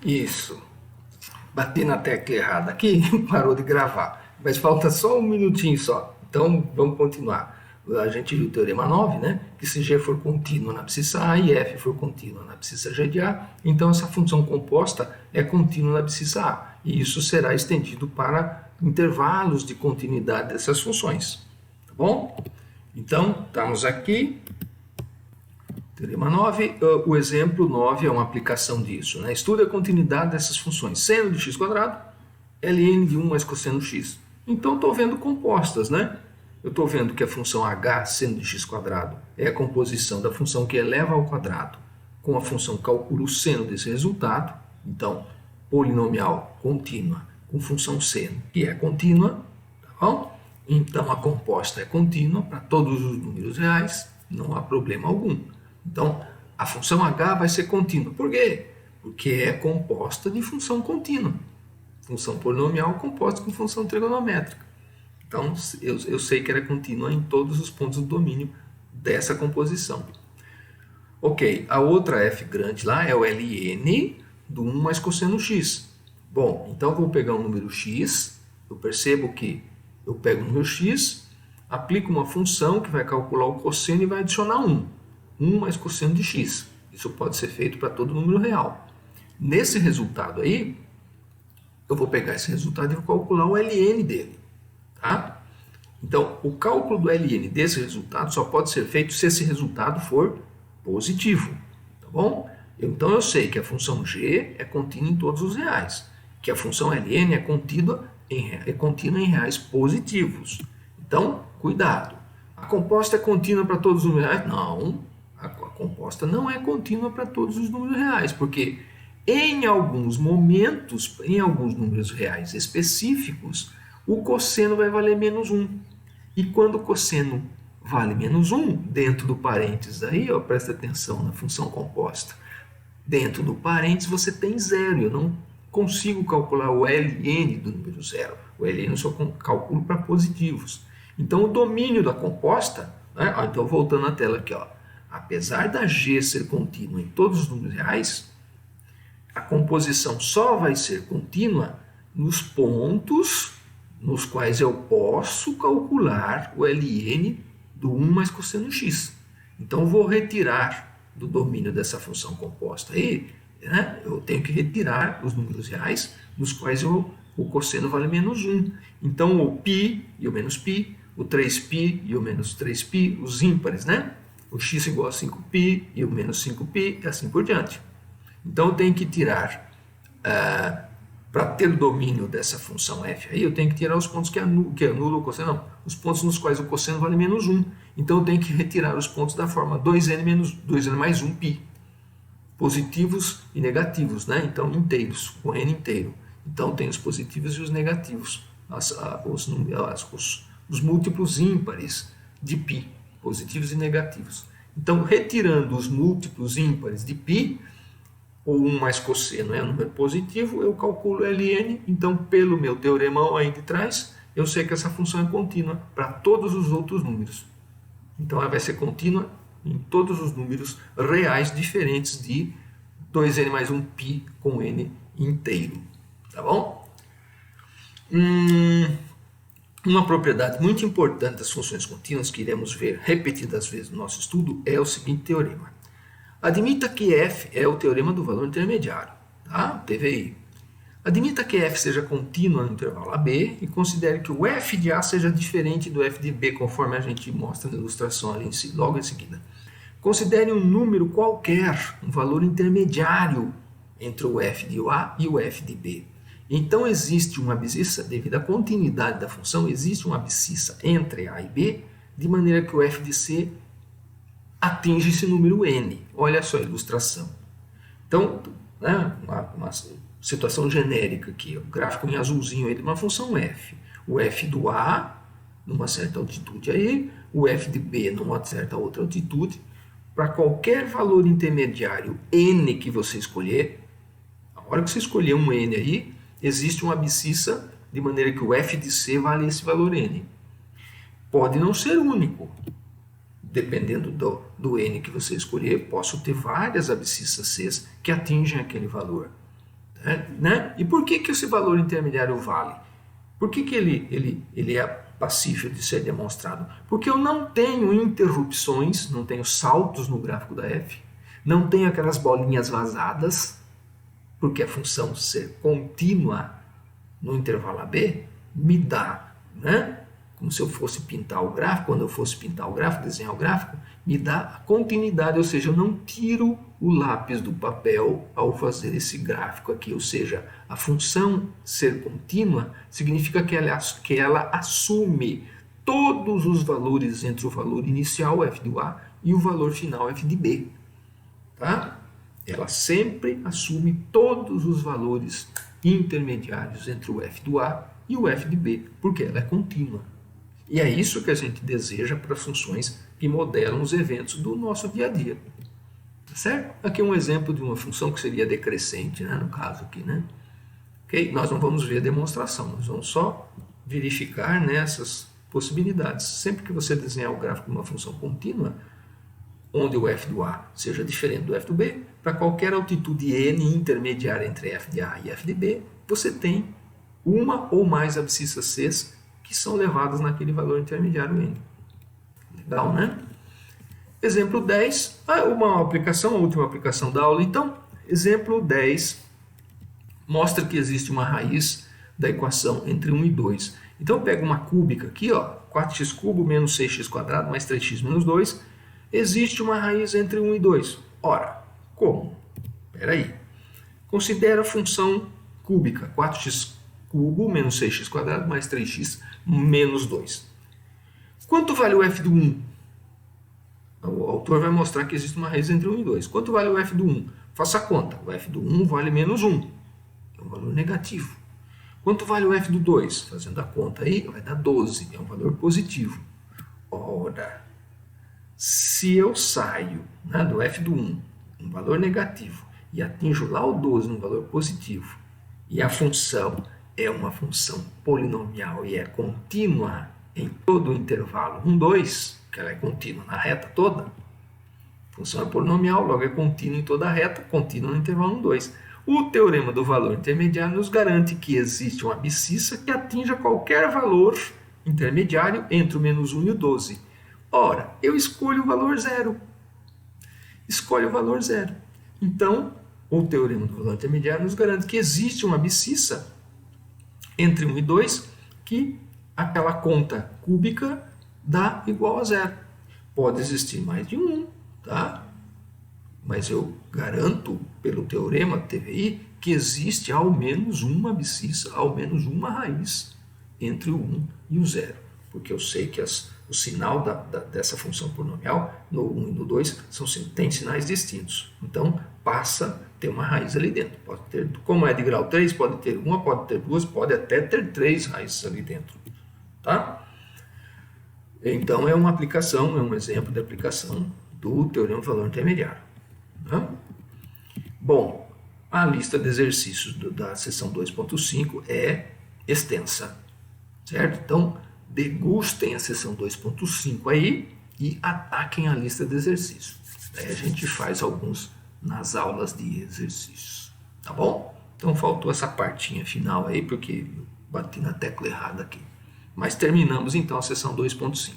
Isso. Bati na tecla errada aqui, parou de gravar. Mas falta só um minutinho só. Então vamos continuar. A gente viu o teorema 9, né? Que se G for contínuo na abscissa A e F for contínuo na abscissa G de A, então essa função composta é contínua na abscissa A. E isso será estendido para intervalos de continuidade dessas funções. Tá bom? Então, estamos aqui. Teorema 9, o exemplo 9 é uma aplicação disso, né? Estuda a continuidade dessas funções. Seno de x², ln de 1 mais cosseno x. Então, estou vendo compostas, né? Eu estou vendo que a função h, seno de x², é a composição da função que eleva ao quadrado com a função calculo o seno desse resultado. Então, polinomial contínua com função seno, que é contínua, tá bom? Então, a composta é contínua para todos os números reais, não há problema algum. Então, a função h vai ser contínua. Por quê? Porque é composta de função contínua. Função polinomial composta com função trigonométrica. Então, eu sei que ela é contínua em todos os pontos do domínio dessa composição. Ok, a outra f grande lá é o ln do 1 mais cosseno x. Bom, então eu vou pegar um número x, eu percebo que eu pego o número x, aplico uma função que vai calcular o cosseno e vai adicionar 1. 1 mais cosseno de x. Isso pode ser feito para todo número real. Nesse resultado aí, eu vou pegar esse resultado e vou calcular o ln dele. Tá? Então, o cálculo do ln desse resultado só pode ser feito se esse resultado for positivo. Tá bom? Então, eu sei que a função g é contínua em todos os reais, que a função ln é contínua em reais positivos. Então, cuidado. A composta é contínua para todos os números reais? Não. A composta não é contínua para todos os números reais, porque em alguns momentos, em alguns números reais específicos, o cosseno vai valer menos 1. E quando o cosseno vale menos 1, dentro do parênteses aí, ó, presta atenção na função composta, dentro do parênteses você tem zero. Eu não consigo calcular o ln do número zero. O ln eu só calculo para positivos. Então, o domínio da composta, né? Então, voltando à tela aqui, ó, apesar da g ser contínua em todos os números reais, a composição só vai ser contínua nos pontos nos quais eu posso calcular o ln do 1 mais cosseno x. Então, eu vou retirar do domínio dessa função composta aí, né? Eu tenho que retirar os números reais nos quais o cosseno vale menos 1. Então, o π e o menos π, o 3π e o menos 3π, os ímpares, né? O x igual a 5π e o menos 5π, e assim por diante. Então, eu tenho que tirar, para ter o domínio dessa função f aí, eu tenho que tirar os pontos que anulam o cosseno, não, os pontos nos quais o cosseno vale menos 1. Então, eu tenho que retirar os pontos da forma 2n mais 1π, positivos e negativos, né? Então, inteiros, com n inteiro. Então, tem os positivos e os negativos, os múltiplos ímpares de π, positivos e negativos. Então, retirando os múltiplos ímpares de π, ou 1 mais cosseno é um número positivo, eu calculo ln. Então, pelo meu teoremão aí de trás, eu sei que essa função é contínua para todos os outros números. Então, ela vai ser contínua em todos os números reais diferentes de 2n mais 1π com n inteiro. Tá bom? Uma propriedade muito importante das funções contínuas que iremos ver repetidas vezes no nosso estudo é o seguinte teorema. Admita que f é o teorema do valor intermediário, tá? TVI. Admita que f seja contínua no intervalo AB e considere que o f de A seja diferente do f de B, conforme a gente mostra na ilustração ali logo em seguida. Considere um número qualquer, um valor intermediário entre o f de A e o f de B. Então, existe uma abscissa, devido à continuidade da função, existe uma abscissa entre A e B, de maneira que o f de C atinge esse número n. Olha só a ilustração. Então, né, uma situação genérica aqui, o gráfico em azulzinho aí de uma função f. O f do A, numa certa altitude aí, o f de B numa certa outra altitude. Para qualquer valor intermediário n que você escolher, a hora que você escolher um n aí, existe uma abscissa de maneira que o f de C vale esse valor n. Pode não ser único. Dependendo do n que você escolher, posso ter várias abscissas C que atingem aquele valor. né? E por que esse valor intermediário vale? Por que ele é passível de ser demonstrado? Porque eu não tenho interrupções, não tenho saltos no gráfico da f, não tenho aquelas bolinhas vazadas, porque a função ser contínua no intervalo AB me dá, né? Como se eu fosse pintar o gráfico, quando eu fosse pintar o gráfico, desenhar o gráfico, me dá a continuidade, ou seja, eu não tiro o lápis do papel ao fazer esse gráfico aqui, ou seja, a função ser contínua significa que ela assume todos os valores entre o valor inicial, f do A, e o valor final, f de B. Tá? Ela sempre assume todos os valores intermediários entre o f do A e o f de B, porque ela é contínua. E é isso que a gente deseja para funções que modelam os eventos do nosso dia a dia. Tá certo? Aqui é um exemplo de uma função que seria decrescente, né, no caso aqui, né? Okay? Nós não vamos ver a demonstração, nós vamos só verificar nessas possibilidades. Sempre que você desenhar o gráfico de uma função contínua, onde o f do A seja diferente do f do B, para qualquer altitude n intermediária entre f de A e f de B, você tem uma ou mais abscissas C que são levadas naquele valor intermediário n. Legal, né? Exemplo 10, uma aplicação, a última aplicação da aula. Então, exemplo 10 mostra que existe uma raiz da equação entre 1 e 2. Então, eu pego uma cúbica aqui, ó, 4x cubo menos 6x quadrado mais 3x menos 2. Existe uma raiz entre 1 e 2. Ora, como? Espera aí. Considera a função cúbica, 4x cubo menos 6x quadrado mais 3x menos 2. Quanto vale o f do 1? O autor vai mostrar que existe uma raiz entre 1 e 2. Quanto vale o f do 1? Faça a conta. O f do 1 vale menos 1. É um valor negativo. Quanto vale o f do 2? Fazendo a conta aí, vai dar 12. É um valor positivo. Ora, se eu saio, né, do f do 1, um valor negativo, e atinjo lá o 12, um valor positivo, e a função é uma função polinomial e é contínua em todo o intervalo 1, 2, que ela é contínua na reta toda, a função é polinomial, logo é contínua em toda a reta, contínua no intervalo 1, 2. O teorema do valor intermediário nos garante que existe uma abscissa que atinja qualquer valor intermediário entre o menos 1 e o 12. Ora, eu escolho o valor zero. Escolho o valor zero. Então, o teorema do valor intermediário nos garante que existe uma abscissa entre 1 e 2 que aquela conta cúbica dá igual a zero. Pode existir mais de um, tá? Mas eu garanto, pelo teorema do TVI, que existe ao menos uma abscissa, ao menos uma raiz entre o 1 e o 0. Porque eu sei que o sinal dessa função polinomial, no 1 e no 2, tem sinais distintos. Então, passa a ter uma raiz ali dentro. Pode ter, como é de grau 3, pode ter uma, pode ter duas, pode até ter 3 raízes ali dentro. Tá? Então, é uma aplicação, é um exemplo de aplicação do teorema do valor intermediário. Tá? Bom, a lista de exercícios da seção 2.5 é extensa, certo? Então, degustem a seção 2.5 aí e ataquem a lista de exercícios. Aí a gente faz alguns nas aulas de exercícios, tá bom? Então, faltou essa partinha final aí, porque eu bati na tecla errada aqui. Mas terminamos, então, a seção 2.5.